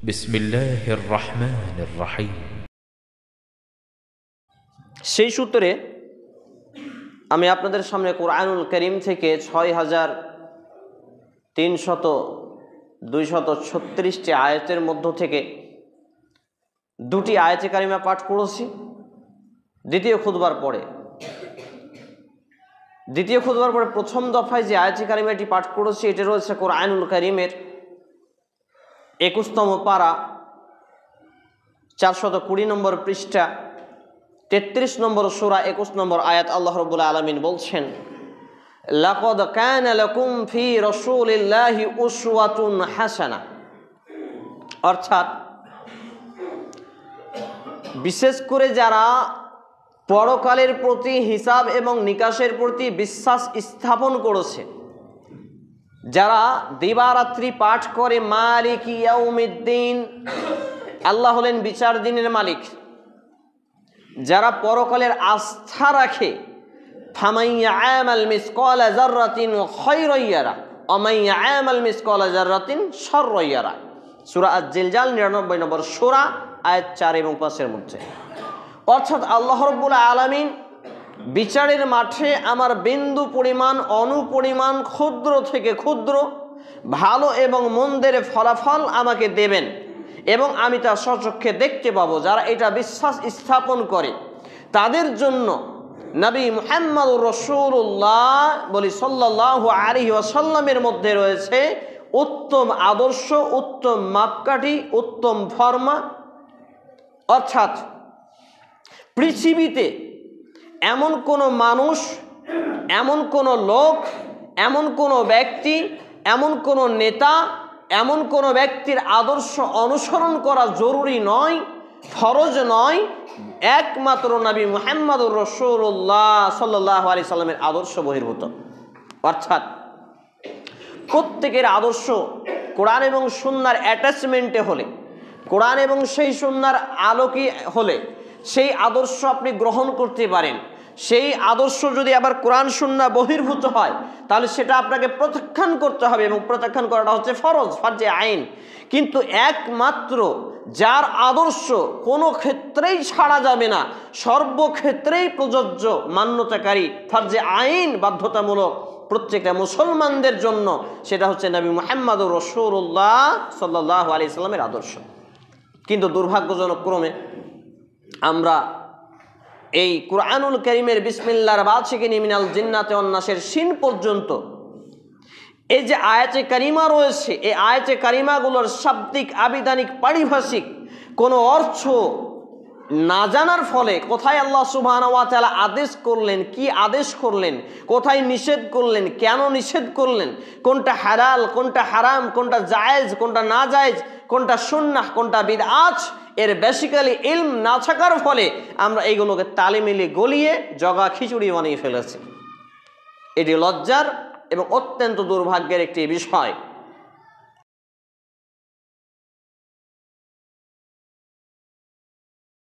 বিসমিল্লাহির রহমানির রহিম। সেই সূত্রে আমি আপনাদের সামনে কোরআনুল কারীম থেকে ৬,২36টি আয়াতের মধ্য থেকে দুটি আয়াতে কারিমা পাঠ করেছি দ্বিতীয় খুতবার পরে প্রথম দফায় যে আয়াতে কারিমাটি পাঠ করেছি এটি রয়েছে কোরআনুল কারীমের ২১তম পারা ৪২০ নম্বর পৃষ্ঠা ৩৩ নম্বর সূরা ২১ নম্বর আয়াত। আল্লাহ রাব্বুল আলামিন বলছেন, লাকাদ কানা লাকুম ফি রাসূলিল্লাহি উসওয়াতুন হাসানাহ। অর্থাৎ বিশেষ করে যারা পরকালের প্রতি, হিসাব এবং নিকাশের প্রতি বিশ্বাস স্থাপন করেছে, যারা দিবারাত্রি পাঠ করে মালিক ইয়াউমিদ্দিন, আল্লাহ হলেন বিচার দিনের মালিক, যারা পরকালের আস্থা রাখে, ফামান ইয়ামাল মিসকালা যাররাতিন খায়রান ইয়ারা ওয়া মান ইয়ামাল মিসকালা যাররাতিন শাররান ইয়ারা। সূরা আজ-জিলজাল 99 নম্বর সূরা আয়াত 4 এবং 5 এর মধ্যে। অর্থাৎ আল্লাহ রাব্বুল আলামিন বিচারের মাঠে আমার বিন্দু পরিমাণ, অণু পরিমাণ, ক্ষুদ্র থেকে ক্ষুদ্র ভালো এবং মন্দের ফলাফল আমাকে দেবেন এবং আমি তা স্বচক্ষে দেখতে পাবো। যারা এটা বিশ্বাস স্থাপন করে তাদের জন্য নবী মুহাম্মদুর রাসূলুল্লাহ বলি সাল্লাল্লাহু আলাইহি ওয়াসাল্লামের মধ্যে রয়েছে উত্তম আদর্শ, উত্তম মাপকাঠি, উত্তম ফরমা। অর্থাৎ পৃথিবীতে এমন কোনো মানুষ, এমন কোনো লোক, এমন কোনো ব্যক্তি, এমন কোনো নেতা, এমন কোনো ব্যক্তির আদর্শ অনুসরণ করা জরুরি নয়, ফরজ নয়, একমাত্র নবী মুহাম্মদুর রাসূলুল্লাহ সাল্লাল্লাহু আলাইহি সাল্লামের আদর্শ বহির্ভূত। অর্থাৎ প্রত্যেকের আদর্শ কোরআন এবং সুন্নাহর অ্যাটাচমেন্টে হলে, কোরআন এবং সেই সুন্নাহর আলোকে হলে সেই আদর্শ আপনি গ্রহণ করতে পারেন। সেই আদর্শ যদি আবার কোরআন সুন্নাহ বহির্ভূত হয় তাহলে সেটা আপনাকে প্রত্যাখ্যান করতে হবে এবং প্রত্যাখ্যান করাটা হচ্ছে ফরজ, ফারজে আইন। কিন্তু একমাত্র যার আদর্শ কোনো ক্ষেত্রেই ছাড়া যাবে না, সর্বক্ষেত্রেই প্রযোজ্য, মান্যতাকারী, ফারজে আইন, বাধ্যতামূলক প্রত্যেকটা মুসলমানদের জন্য, সেটা হচ্ছে নবী মুহাম্মদুর রাসূলুল্লাহ সাল্লাল্লাহু আলাইহি সাল্লামের আদর্শ। কিন্তু দুর্ভাগ্যজনক ক্রমে আমরা এই কুরআনুল কারীমের বিসমিল্লাহর বাদ থেকে মিনাল জিন্নাতি ওয়ান নাসের সিন পর্যন্ত এই যে আয়াতে কারিমা রয়েছে, এই আয়াতে কারিমাগুলোর শাব্দিক, আবিধানিক, পারিভাষিক কোনো অর্থ না জানার ফলে কোথায় আল্লাহ সুবহানাহু ওয়া তাআলা আদেশ করলেন, কি আদেশ করলেন, কোথায় নিষেধ করলেন, কেন নিষেধ করলেন, কোনটা হালাল, কোনটা হারাম, কোনটা জায়েজ, কোনটা না জায়েজ, কোনটা সুন্নাহ, কোনটা বিদআত, এর বেসিক্যালি ইলম না থাকার ফলে আমরা এইগুলোকে তালে মিলিয়ে গলিয়ে জগা খিচুড়ি বানিয়ে ফেলেছি। এটি লজ্জার এবং অত্যন্ত দুর্ভাগ্যের একটি বিষয়।